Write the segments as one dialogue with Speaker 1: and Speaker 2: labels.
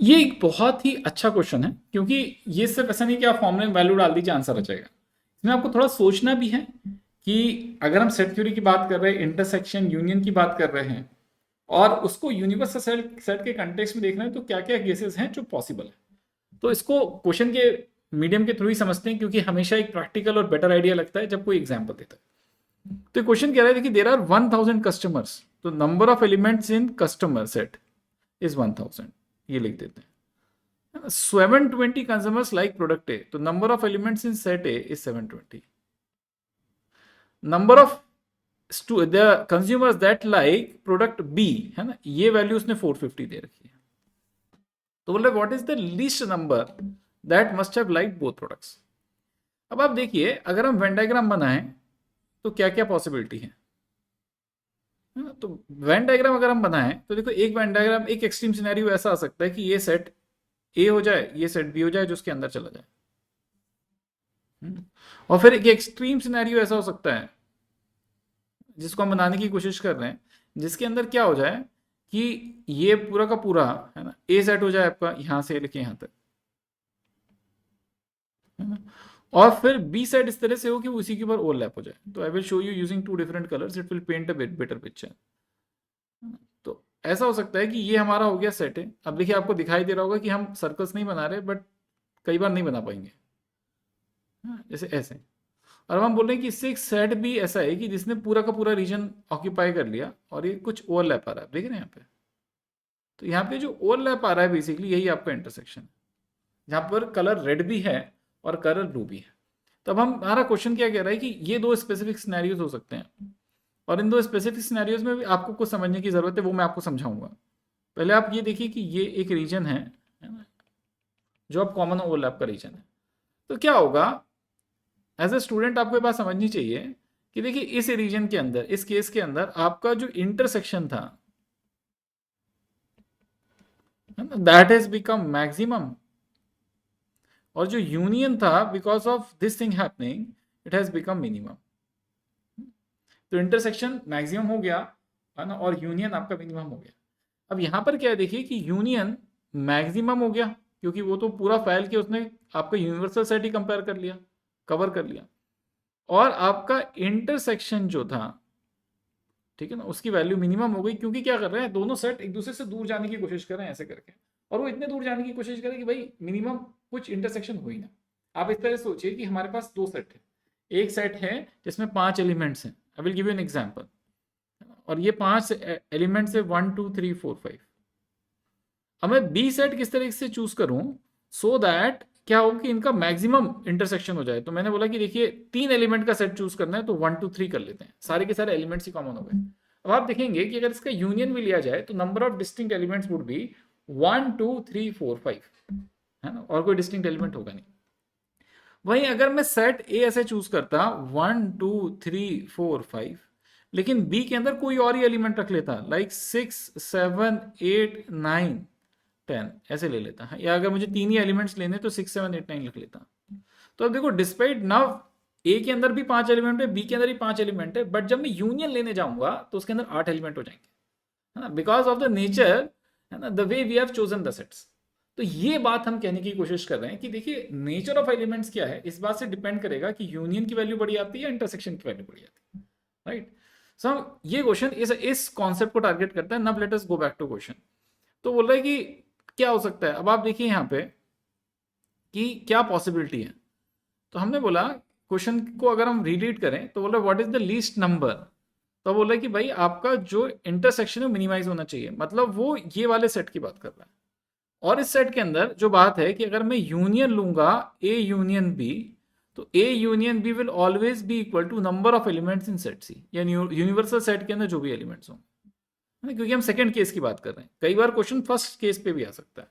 Speaker 1: ये एक बहुत ही अच्छा क्वेश्चन है, क्योंकि ये सिर्फ ऐसा नहीं कि आप फॉर्मूले में वैल्यू डाल दीजिए आंसर आ जाएगा। इसमें आपको थोड़ा सोचना भी है कि अगर हम सेट थ्योरी की बात कर रहे हैं, इंटरसेक्शन यूनियन की बात कर रहे हैं, और उसको यूनिवर्सल सेट सेट के कंटेक्स्ट में देख रहे हैं, तो क्या क्या केसेस हैं जो पॉसिबल है। तो इसको क्वेश्चन के मीडियम के थ्रू ही समझते हैं, क्योंकि हमेशा एक प्रैक्टिकल और बेटर आइडिया लगता है जब कोई एग्जाम्पल देता है। तो क्वेश्चन कह रहा है कि देर आर 1000 कस्टमर्स, तो number of elements in customer set is 1000, ये लिख देते हैं। 720 consumers like product A, तो number of elements in set A is 720. Number of the consumers that like product B है ना, ये वैल्यू उसने 450 दे रखी है। तो बोल रहे what is the least number that must have like both products. अब आप देखिए, अगर हम वेन डायग्राम बनाएं तो क्या क्या पॉसिबिलिटी है ना। तो वेन डायग्राम अगर हम बनाएं तो देखो, एक वेन डायग्राम, एक एक्सट्रीम सिनेरियो ऐसा आ सकता है कि ये सेट ए हो जाए, ये सेट बी हो जाए, जो उसके अंदर चला जाए। और फिर एक एक्सट्रीम सिनेरियो ऐसा हो सकता है जिसको हम बनाने की कोशिश कर रहे हैं, जिसके अंदर क्या हो जाए कि ये पूरा का पूरा है ना, ए सेट हो जाए आपका यहां से लेके यहां तक, है ना। और फिर बी सेट इस तरह से हो कि उसी के ऊपर ओवरलैप हो जाए। तो I will show you using two different colours, it will paint a better picture. तो ऐसा हो सकता है कि ये हमारा हो गया सेट है। अब देखिए, आपको दिखाई दे रहा होगा कि हम सर्कल्स नहीं बना रहे, बट कई बार नहीं बना पाएंगे, जैसे ऐसे। और अब हम बोल रहे हैं कि इससे एक सेट भी ऐसा है कि जिसने पूरा का पूरा रीजन ऑक्यूपाई कर लिया, और ये कुछ ओवरलैप आ रहा है, देख रहे हैं यहाँ पे। तो यहाँ पे जो ओवरलैप आ रहा है बेसिकली यही आपका इंटरसेक्शन है, जहाँ पर कलर रेड भी है और कलर ब्लू भी है। तो अब हमारा क्वेश्चन क्या कह रहा है कि ये दो स्पेसिफिक सिनेरियोज हो सकते हैं, और इन दो स्पेसिफिक सिनेरियोज में भी आपको कुछ समझने की जरूरत है, वो मैं आपको समझाऊंगा। पहले आप ये देखिए कि ये एक रीजन है ना, जो अब कॉमन ओवरलैप का रीजन है। तो क्या होगा, एज ए स्टूडेंट आपको ये बात समझनी चाहिए कि देखिए, इस रीजन के अंदर, इस केस के अंदर आपका जो इंटरसेक्शन था दैट हैज बिकम मैक्सिमम, और जो यूनियन था because of this thing happening it has become minimum. तो इंटरसेक्शन मैक्सिमम हो गया है ना, और यूनियन आपका मिनिमम हो गया। अब यहां पर क्या है, देखिए कि यूनियन मैक्सिमम हो गया, क्योंकि वो तो पूरा फैल के उसने आपका यूनिवर्सल सेट ही कंपेयर कर लिया, कवर कर लिया। और आपका इंटरसेक्शन जो था, ठीक है ना, उसकी वैल्यू मिनिमम हो गई, क्योंकि क्या कर रहे हैं, दोनों सेट एक दूसरे से दूर जाने की कोशिश कर रहे हैं ऐसे करके, और वो इतने दूर जाने की कोशिश करें कि भाई मिनिमम कुछ इंटरसेक्शन हो ही ना। आप इस तरह सोचिए कि हमारे पास दो सेट है, एक सेट है जिसमें 5 एलिमेंट्स हैं, I will give you an example, और ये 5 एलिमेंट्स है 1 2 3 4 5। अब मैं बी सेट किस तरह से चूज करूं सो दैट क्या हो कि इनका मैक्सिमम इंटरसेक्शन हो जाए। तो मैंने बोला कि देखिए, 3 एलिमेंट का सेट चूज करना है, तो 1 2 3 कर लेते हैं, सारे के सारे एलिमेंट्स ही कॉमन हो गए। अब आप देखेंगे कि अगर इसका यूनियन भी लिया जाए तो number of distinct elements would be 1 2 3 4 5, है ना, और कोई डिस्टिंक्ट एलिमेंट होगा नहीं। वहीं अगर मैं सेट ए ऐसे चूज करता 1 2 3 4 5, लेकिन बी के अंदर कोई और ही एलिमेंट रख लेता, लाइक 6 7 8 9 10 ऐसे ले लेता है, या अगर मुझे 3 ही एलिमेंट्स लेने तो 6 7 8 9 लिख लेता। तो अब देखो, डिस्पाइट नाउ ए के अंदर भी 5 एलिमेंट है, बी के अंदर भी 5 एलिमेंट है, बट जब मैं यूनियन लेने जाऊंगा तो उसके अंदर 8 एलिमेंट हो जाएंगे, है ना, बिकॉज ऑफ द नेचर, है ना, the way we have chosen the sets. तो ये बात हम कहने की कोशिश कर रहे हैं कि देखिए, नेचर ऑफ एलिमेंट्स क्या है, इस बात से डिपेंड करेगा कि यूनियन की वैल्यू बड़ी आती है या इंटरसेक्शन की वैल्यू बड़ी आती है, राइट। सो ये क्वेश्चन इस कॉन्सेप्ट को टारगेट करता है। Now let us go back to question. तो बोल रहा है कि क्या हो सकता है। अब आप देखिए यहाँ पे कि क्या पॉसिबिलिटी है। तो हमने बोला, क्वेश्चन को अगर हम रीरीड करें तो बोल रहे what is the least number. तो बोल रहे कि भाई आपका जो इंटरसेक्शन है मिनिमाइज होना चाहिए, मतलब वो ये वाले सेट की बात कर रहा है। और इस सेट के अंदर जो बात है कि अगर मैं यूनियन लूंगा ए यूनियन बी, तो A union B will always be equal to number of elements in set C, यानी यूनिवर्सल सेट के अंदर जो भी एलिमेंट्स हों, क्योंकि हम सेकंड केस की बात कर रहे हैं। कई बार क्वेश्चन फर्स्ट केस पे भी आ सकता है।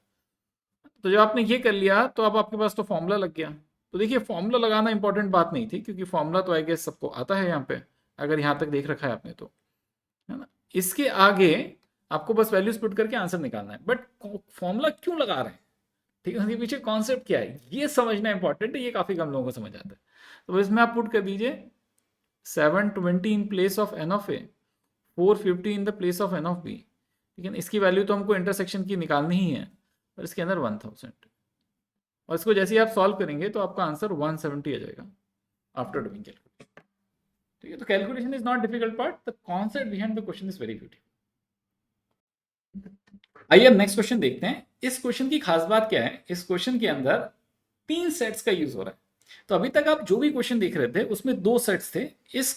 Speaker 1: तो जब आपने ये कर लिया तो अब आपके पास तो फॉर्मूला लग गया। तो देखिए, फॉर्मूला लगाना इंपॉर्टेंट बात नहीं थी, क्योंकि फॉर्मूला तो आई गेस सबको आता है यहाँ पे, अगर यहाँ तक देख रखा है आपने तो, है ना। इसके आगे आपको बस वैल्यूज पुट करके आंसर निकालना है, बट फॉर्मूला क्यों लगा रहे हैं, ठीक है, उसके पीछे कॉन्सेप्ट क्या है, ये समझना इंपॉर्टेंट है। ये काफी कम लोगों को समझ आता है। तो इसमें आप पुट कर दीजिए 720 in place of n of A, 450 in the place of n of B, ठीक है। इसकी वैल्यू तो हमको इंटरसेक्शन की निकालनी ही है। और इसके अंदर 1000, और इसको जैसे ही आप सॉल्व करेंगे तो आपका आंसर 170 आ जाएगा आफ्टर डूइंग कैलकुलेशन। ठीक है, तो calculation is not difficult part, the concept behind the question is very beautiful. आइए अब नेक्स्ट क्वेश्चन देखते हैं। इस क्वेश्चन की खास बात क्या है, इस क्वेश्चन के अंदर 3 सेट्स का यूज हो रहा है। तो अभी तक आप जो भी क्वेश्चन देख रहे थे उसमें 2 सेट्स थे, इस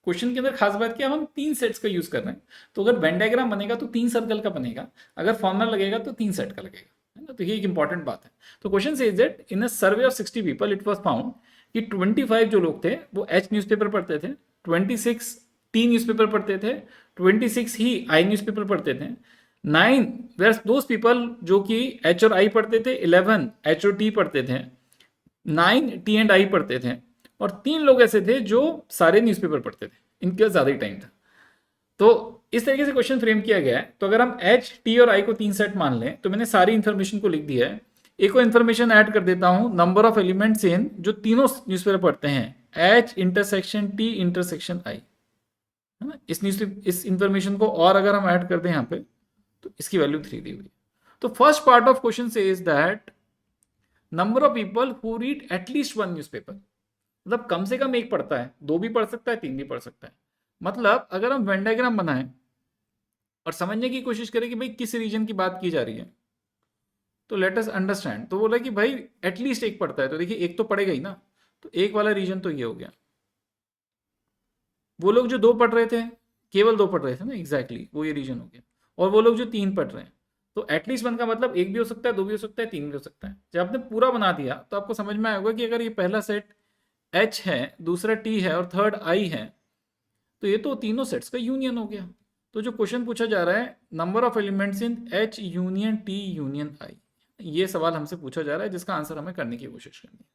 Speaker 1: क्वेश्चन के अंदर खास बात क्या है, हम 3 सेट्स का यूज कर रहे हैं। तो अगर वेन डायग्राम बनेगा तो 3 सर्कल का बनेगा, अगर फॉर्मूला लगेगा तो 3 सेट का लगेगा, है ना। तो ये एक इंपॉर्टेंट बात है। तो question says that in a survey of 60 people it was found कि 25 जो लोग थे वो एच न्यूज़पेपर पढ़ते थे, 26 टी न्यूज़पेपर पढ़ते थे, 26 ही आई न्यूज़पेपर पढ़ते थे, 9 वेयर दोज पीपल जो कि एच और आई पढ़ते थे, 11 एच और टी पढ़ते थे, 9 टी एंड आई पढ़ते थे, और 3 लोग ऐसे थे जो सारे न्यूज़पेपर पढ़ते थे, इनके पास ज़्यादा ही टाइम था। तो इस तरीके से क्वेश्चन फ्रेम किया गया है। तो अगर हम एच टी और आई को 3 सेट मान लें तो मैंने सारी इन्फॉर्मेशन को लिख दिया है। एक और इन्फॉर्मेशन ऐड कर देता हूं, नंबर ऑफ एलिमेंट्स इन जो तीनों न्यूज़पेपर पढ़ते हैं, एच इंटरसेक्शन टी इंटरसेक्शन आई, है ना। इस इंफॉर्मेशन को और अगर हम ऐड कर दें यहाँ पे तो इसकी वैल्यू 3 दी हुई है। तो first part of question says that number of people who read at least 1 newspaper, मतलब कम से कम एक पढ़ता है, 2 भी पढ़ सकता है, 3 भी पढ़ सकता है। मतलब अगर हम वेन डायग्राम बनाएं और समझने की कोशिश करें कि भाई किस रीजन की बात की जा रही है, तो लेट अस अंडरस्टैंड। तो बोला कि भाई एटलीस्ट एक पढ़ता है, तो देखिए एक तो पढ़ेगा ही ना, तो एक वाला रीजन तो ये हो गया। वो लोग जो 2 पढ़ रहे थे, केवल 2 पढ़ रहे थे ना, एग्जैक्टली वो ये रीजन हो गया। और वो लोग जो 3 पढ़ रहे हैं, तो एटलीस्ट 1 का मतलब एक भी हो सकता है, 2 भी हो सकता है, 3 भी हो सकता है। जब आपने पूरा बना दिया तो आपको समझ में आएगा कि अगर ये पहला सेट एच है, दूसरा टी है और थर्ड आई है, तो ये तो तीनों सेट्स का यूनियन हो गया। तो जो क्वेश्चन पूछा जा रहा है, number of elements in H union T union I, ये सवाल हमसे पूछा जा रहा है जिसका आंसर हमें करने की कोशिश करनी है।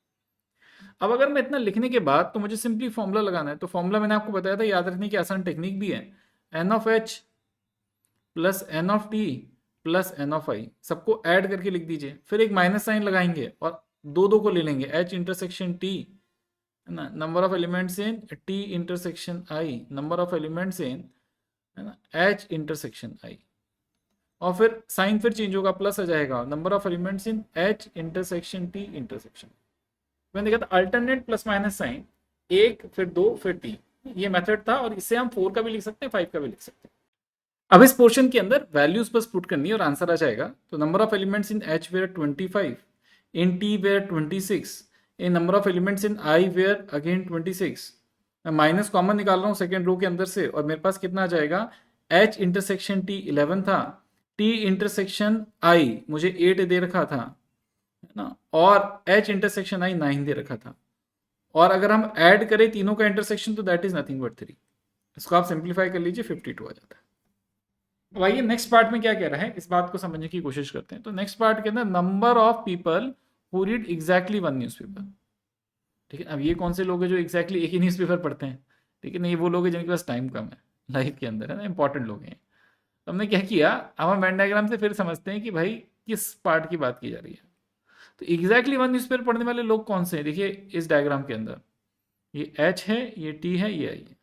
Speaker 1: अब अगर मैं इतना लिखने के बाद तो मुझे सिंपली फॉर्मूला लगाना है। तो फॉर्मूला मैंने आपको बताया था, याद रखने की आसान टेक्निक भी है, N of H plus N of T plus N of I, सबको ऐड करके लिख दीजिए, फिर एक माइनस साइन लगाएंगे और 2 को ले लेंगे, एच इंटरसेक्शन टी, है ना, number of elements in T intersection I, number of elements इन, है ना, एच इंटरसेक्शन आई, और फिर साइन फिर चेंज होगा, प्लस आ जाएगा, number of elements in H intersection T intersection. मैंने देखा था अल्टरनेट प्लस माइनस साइन, 1 फिर 2 फिर 3, ये मेथड था, और इससे हम 4 का भी लिख सकते हैं, 5 का भी लिख सकते हैं। अब इस पोर्शन के अंदर वैल्यूज बस पुट करनी है और आंसर आ जाएगा। तो number of elements in H were 25, in T were 26, in number of elements in I were again 26। मैं माइनस कॉमन निकाल रहा हूँ सेकेंड रो के अंदर से, और मेरे पास कितना आ जाएगा, एच इंटरसेक्शन टी 11 था, टी इंटरसेक्शन आई मुझे 8 दे रखा था, है ना, और एच इंटरसेक्शन आई 9 दे रखा था, और अगर हम ऐड करें तीनों का इंटरसेक्शन तो दैट इज नथिंग बट 3। इसको आप सिंप्लीफाई कर लीजिए, 52 आ जाता है। अब आइए नेक्स्ट पार्ट में क्या कह रहा है, इस बात को समझने की कोशिश करते हैं। तो नेक्स्ट पार्ट के अंदर number of people who read exactly 1 newspaper. ठीक है, अब ये कौन से लोग हैं जो एग्जैक्टली एक ही न्यूज़पेपर पढ़ते हैं, ठीक है, नहीं, वो लोग हैं जिनके पास टाइम कम है लाइफ के अंदर, है ना, इंपॉर्टेंट लोग हैं। तो हमने क्या किया, अब हम वेन डायग्राम से फिर समझते हैं कि भाई किस पार्ट की बात की जा रही है। तो एग्जैक्टली 1 न्यूज़पेपर पढ़ने वाले लोग कौन से हैं, देखिए इस डायग्राम के अंदर ये एच है, ये टी है, ये आई है।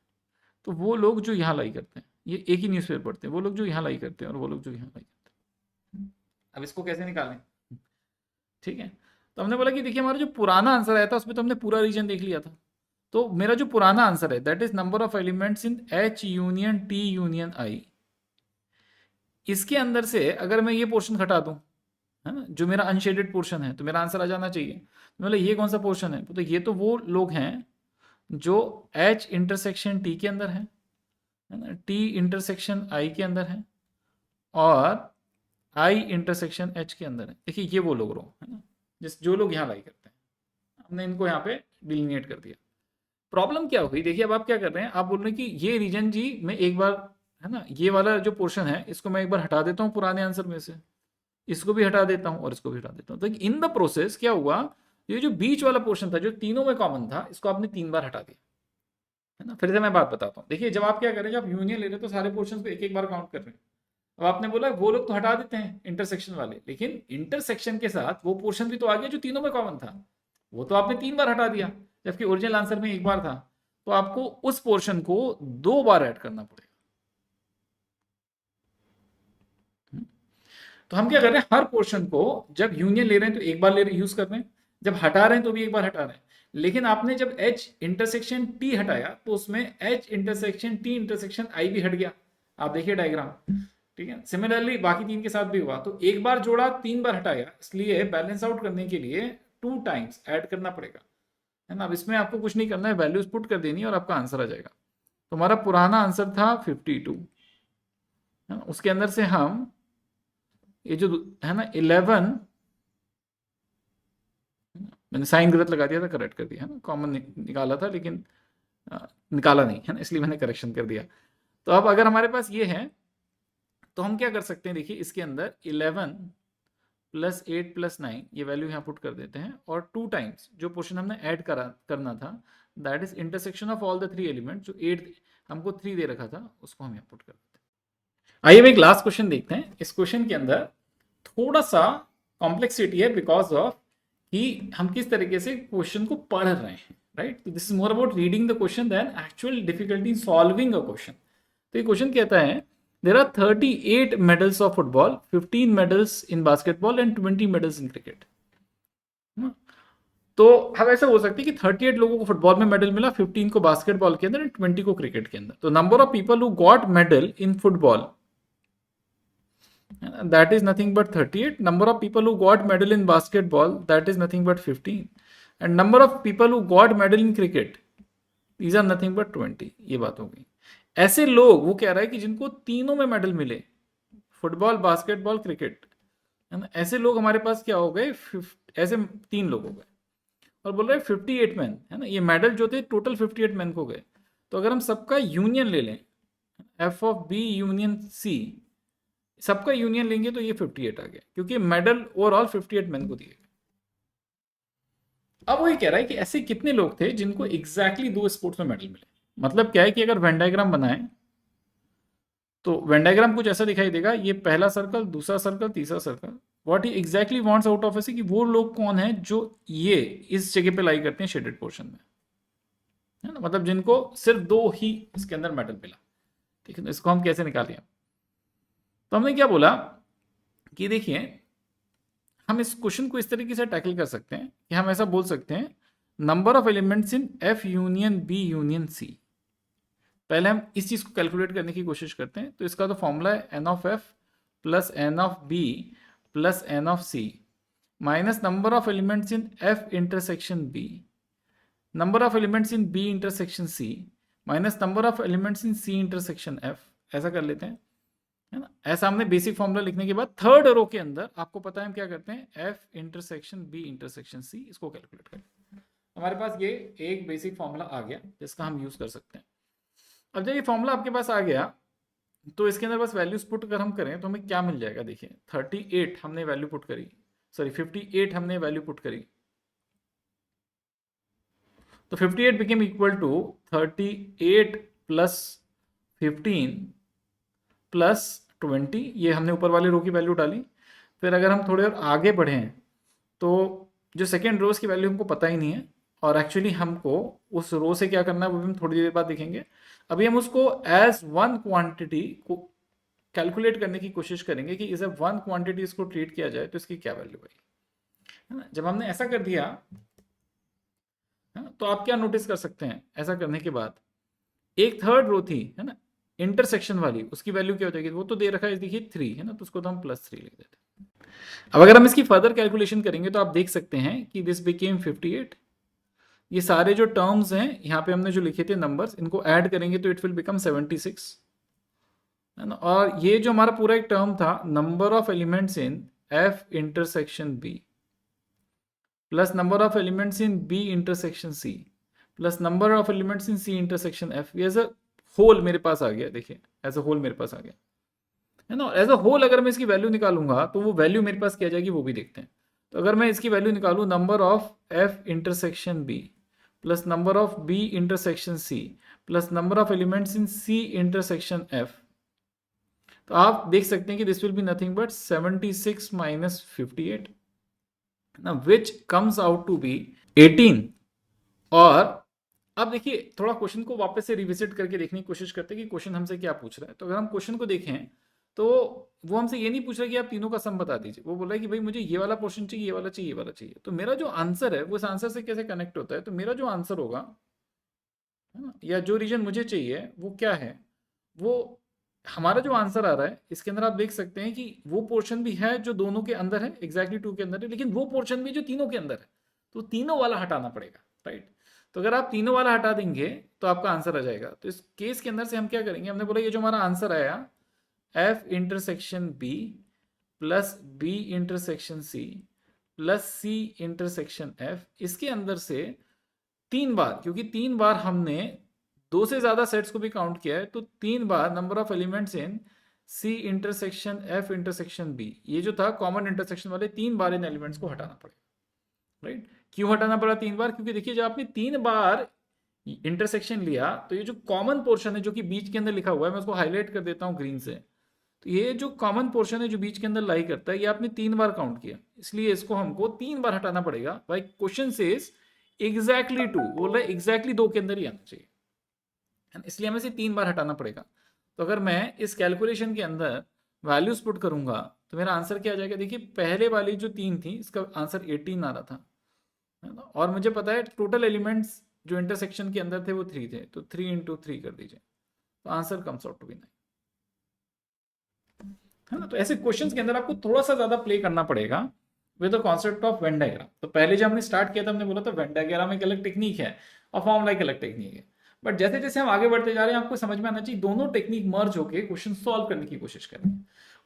Speaker 1: तो वो लोग जो यहाँ लाई करते हैं, ये एक ही न्यूज़पेपर पढ़ते हैं, वो लोग जो यहाँ लाई करते हैं और वो लोग जो यहाँ लाई करते हैं। अब इसको कैसे निकालें, ठीक है। तो हमने बोला कि देखिए हमारा जो पुराना आंसर आया था उसमें तो हमने पूरा रीजन देख लिया था। तो मेरा जो पुराना आंसर है that is number of elements in H union T union I. इसके अंदर से अगर मैं ये पोर्शन हटा दूं, है ना, जो मेरा अनशेडेड पोर्शन है, तो मेरा आंसर आ जाना चाहिए। तो मतलब ये कौन सा पोर्शन है, तो ये तो वो लोग हैं जो एच इंटरसेक्शन टी के अंदर है ना, टी इंटरसेक्शन आई के अंदर है, और आई इंटरसेक्शन एच के अंदर है। देखिए ये वो लोग रो, है ना, जो लोग यहाँ लाई करते हैं, हमने इनको यहाँ पे डिलिनेट कर दिया। प्रॉब्लम क्या हुई, देखिए अब आप क्या कर रहे हैं, आप बोल रहे हैं कि ये रीजन जी मैं एक बार, है ना, ये वाला जो पोर्शन है इसको मैं एक बार हटा देता हूँ पुराने आंसर में से, इसको भी हटा देता हूँ और इसको भी हटा देता हूँ। तो इन द प्रोसेस क्या हुआ, ये जो बीच वाला पोर्शन था जो तीनों में कॉमन था, इसको आपने 3 बार हटा दिया, है ना। फिर से मैं बात बताता हूँ, देखिए जब आप क्या करें, जब आप यूनियन ले रहे हैं तो सारे पोर्शन को एक एक बार काउंट कर रहे हैं। अब आपने बोला वो लोग तो हटा देते हैं इंटरसेक्शन वाले, लेकिन इंटरसेक्शन के साथ वो पोर्शन भी तो आ गया जो तीनों में कॉमन था, वो तो आपने 3 बार हटा दिया, जबकि ओरिजिनल आंसर में 1 बार था। तो आपको उस पोर्शन को 2 बार ऐड करना पड़ेगा। तो हम क्या कर रहे हैं, हर पोर्शन को जब यूनियन ले रहे हैं तो एक बार यूज कर रहे हैं, जब हटा रहे हैं तो भी एक बार हटा रहे हैं। लेकिन आपने जब H इंटरसेक्शन T हटाया तो उसमें H intersection T intersection I भी हट गया। आप देखिए डायग्राम, ठीक है। सिमिलरली बाकी तीन के साथ भी हुआ, तो एक बार जोड़ा 3 बार हटाया, इसलिए बैलेंस आउट करने के लिए 2 टाइम्स ऐड करना पड़ेगा, है ना। अब इसमें आपको कुछ नहीं करना है, वैल्यूज पुट कर देनी है और आपका आंसर आ जाएगा। तो हमारा पुराना आंसर था 52, है ना। उसके अंदर से हम ये जो है ना 11, मैंने साइन गलत लगा दिया था, करेक्ट कर दिया, है ना। कॉमन निकाला था लेकिन निकाला नहीं, है ना, इसलिए मैंने करेक्शन कर दिया। तो अब अगर हमारे पास ये है तो हम क्या कर सकते हैं, देखिए इसके अंदर 11 प्लस 8 प्लस 9 ये वैल्यू यहाँ पुट कर देते हैं, और 2 टाइम्स जो पोर्शन हमने ऐड करना था, that is intersection of all the 3 element, जो 8 हमको 3 दे रखा था उसको हम यहाँ पुट कर देते हैं। आइए अब एक लास्ट क्वेश्चन देखते हैं। इस क्वेश्चन के अंदर थोड़ा सा कॉम्प्लेक्सिटी है बिकॉज ऑफ कि हम किस तरीके से क्वेश्चन को पढ़ रहे हैं, right. This is more about reading the question than actual difficulty in solving a question. तो ये क्वेश्चन कहता है there are 38 medals of football, 15 medals in basketball and 20 medals in cricket. तो हम ऐसा हो सकती है कि 38 लोगों को फुटबॉल में मेडल मिला, 15 को बास्केटबॉल के अंदर एंड 20 को क्रिकेट के अंदर। तो number of people who got medal in football, that is nothing but 38. Number of people who got medal in basketball, that is nothing but 15. And number of people who got medal in cricket, these are nothing but 20. ये बात हो गई। ऐसे लोग, वो कह रहा है कि जिनको तीनों में मेडल मिले, फुटबॉल, बास्केटबॉल, क्रिकेट, है ना, ऐसे लोग हमारे पास क्या हो गए, ऐसे 3 लोग हो गए। और बोल रहे हैं 58 मैन, है ना, ये मेडल जो थे टोटल 58 मैन को गए। तो अगर हम सबका यूनियन ले लें, F of B union C, सबका यूनियन लेंगे तो ये 58 आ गया, क्योंकि मेडल ओवरऑल 58 मैन को दिए गए। अब वो ये कह रहा है कि ऐसे कितने लोग थे जिनको एग्जैक्टली 2 स्पोर्ट्स में मेडल मिले। मतलब क्या है कि अगर वेन डायग्राम बनाए तो वेन डायग्राम कुछ ऐसा दिखाई देगा, ये पहला सर्कल, दूसरा सर्कल, तीसरा circle. What he exactly wants out of ऐसे कि वो लोग कौन है जो ये इस जगह पे लाई करते हैं शेडेड पोर्शन में, है ना, मतलब जिनको सिर्फ 2 ही इसके अंदर मेडल मिला। ठीक है, तो इसको हम कैसे निकालें। तो हमने क्या बोला कि देखिए हम इस क्वेश्चन को इस तरीके से टैकल कर सकते हैं कि हम ऐसा बोल सकते हैं, number of elements in F union B union C. पहले हम इस चीज को कैलकुलेट करने की कोशिश करते हैं। तो इसका तो फॉर्मूला है N of F plus N of B plus N of C minus number of elements in F intersection B, number of elements in B intersection C minus number of elements in C intersection F. ऐसा कर लेते हैं, है ना। ऐसा हमने basic formula लिखने के बाद थर्ड रो के अंदर आपको पता है हम क्या करते हैं, F intersection B intersection C, इसको कैलकुलेट करते हैं। हमारे पास ये एक बेसिक फॉर्मूला आ गया जिसका हम यूज कर सकते हैं। अब जब ये फॉर्मूला आपके पास आ गया तो इसके अंदर बस वैल्यूज पुट कर हम करें तो हमें क्या मिल जाएगा। देखिए 38 हमने वैल्यू पुट करी, सॉरी 58 हमने वैल्यू पुट करी, तो 58 became equal to 38 plus 15 plus 20, ये हमने ऊपर वाले रो की वैल्यू डाली। फिर अगर हम थोड़े और आगे बढ़े तो जो सेकेंड रोज की वैल्यू हमको पता ही नहीं है, और एक्चुअली हमको उस रो से क्या करना है वो भी हम थोड़ी देर बाद देखेंगे। अभी हम उसको एज वन क्वांटिटी को कैलकुलेट करने की कोशिश करेंगे कि इसे वन क्वांटिटी इसको ट्रीट किया जाए तो इसकी क्या वैल्यू है ना। जब हमने ऐसा कर दिया तो आप क्या नोटिस कर सकते हैं, ऐसा करने के बाद एक थर्ड रो थी, है ना, इंटरसेक्शन वाली, उसकी वैल्यू क्या हो जाएगी, वो तो दे रखा है देखिए 3, है ना, तो उसको तो हम +3 लिख देते हैं। अब अगर हम इसकी फर्दर कैलकुलेशन करेंगे तो आप देख सकते हैं कि दिस बिकेम 58। ये सारे जो टर्म्स हैं यहाँ पे हमने जो लिखे थे नंबर्स, इनको ऐड करेंगे तो इट विल बिकम 76, है ना। और ये जो हमारा पूरा एक टर्म था, number of elements in F intersection B plus number of elements in B intersection C plus number of elements in C intersection F, ये एज अ होल मेरे पास आ गया। देखिए एज अ होल मेरे पास आ गया, है ना। एज अ होल अगर मैं इसकी वैल्यू निकालूंगा तो वो वैल्यू मेरे पास क्या जाएगी वो भी देखते हैं। तो अगर मैं इसकी वैल्यू निकालूं, number of F intersection B plus number of B intersection C plus number of elements in C intersection F, तो आप देख सकते हैं कि this will be nothing but 76 minus 58, ना, which comes out to be 18। और अब देखिए थोड़ा क्वेश्चन को वापस से रिविजिट करके देखने की कोशिश करते हैं कि क्वेश्चन हमसे क्या पूछ रहा है। तो अगर हम क्वेश्चन को देखें तो वो हमसे ये नहीं पूछ रहा कि आप तीनों का सम बता दीजिए, वो बोल रहा है कि भाई मुझे ये वाला पोर्शन चाहिए, ये वाला चाहिए, ये वाला चाहिए। तो मेरा जो आंसर है वो इस आंसर से कैसे कनेक्ट होता है, तो मेरा जो आंसर होगा, है ना, या जो रीजन मुझे चाहिए वो क्या है, वो हमारा जो आंसर आ रहा है इसके अंदर आप देख सकते हैं कि वो पोर्शन भी है जो दोनों के अंदर है, एग्जैक्टली टू के अंदर है, लेकिन वो पोर्शन भी जो तीनों के अंदर है, तो तीनों वाला हटाना पड़ेगा, राइट। तो अगर आप तीनों वाला हटा देंगे तो आपका आंसर आ जाएगा। तो इस केस के अंदर से हम क्या करेंगे, हमने बोला ये जो हमारा आंसर आया F intersection B plus B intersection C plus C intersection F, इसके अंदर से 3 बार, क्योंकि 3 बार हमने 2 से ज़्यादा सेट्स को भी काउंट किया है, तो 3 बार number of elements in C intersection F intersection B, ये जो था कॉमन इंटरसेक्शन वाले 3 बार इन एलिमेंट्स को हटाना पड़ेगा, राइट। क्यों हटाना पड़ा 3 बार, क्योंकि देखिए जब आपने 3 बार इंटरसेक्शन लिया तो ये जो कॉमन पोर्शन है जो कि बीच के अंदर लिखा हुआ है, मैं उसको हाईलाइट कर देता हूँ ग्रीन से, तो ये जो कॉमन पोर्शन है जो बीच के अंदर लाई करता है, ये आपने 3 बार काउंट किया, इसलिए इसको हमको 3 बार हटाना पड़ेगा। भाई क्वेश्चन सेज एग्जैक्टली 2, बोल रहा है एग्जैक्टली 2 के अंदर ही आना चाहिए, है ना? इसलिए हमें से 3 बार हटाना पड़ेगा। तो अगर मैं इस कैलकुलेशन के अंदर वैल्यूज पुट करूंगा तो मेरा आंसर क्या आ जाएगा, देखिए पहले वाली जो 3 थी इसका आंसर 18 आ रहा था, है ना, और मुझे पता है टोटल एलिमेंट्स जो इंटरसेक्शन के अंदर थे वो 3 थे, तो 3 इंटू 3 कर दीजिए, तो answer comes out to be 9, है ना। तो ऐसे क्वेश्चंस के अंदर आपको थोड़ा सा ज्यादा प्ले करना पड़ेगा with the concept of Venn diagram. तो पहले जब हमने स्टार्ट किया था हमने बोला था वेन डायग्राम एक अलग टेक्निक है और फॉर्मूला एक अलग टेक्निक है, बट जैसे जैसे हम आगे बढ़ते जा रहे हैं आपको समझ में आना चाहिए दोनों टेक्निक मर्ज होकर क्वेश्चन सॉल्व करने की कोशिश करें।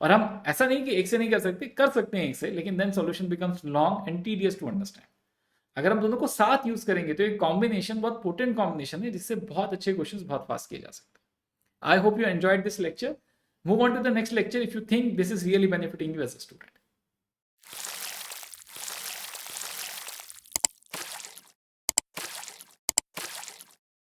Speaker 1: और हम ऐसा नहीं कि एक से नहीं कर सकते हैं एक से, लेकिन then solution becomes long and tedious to understand. अगर हम दोनों को साथ यूज करेंगे तो एक कॉम्बिनेशन बहुत पोटेंट कॉम्बिनेशन है जिससे बहुत अच्छे क्वेश्चंस बहुत फास्ट किए जा सकते हैं। I hope you enjoyed this lecture. Move on to the next lecture if you think this is really benefiting you as a student.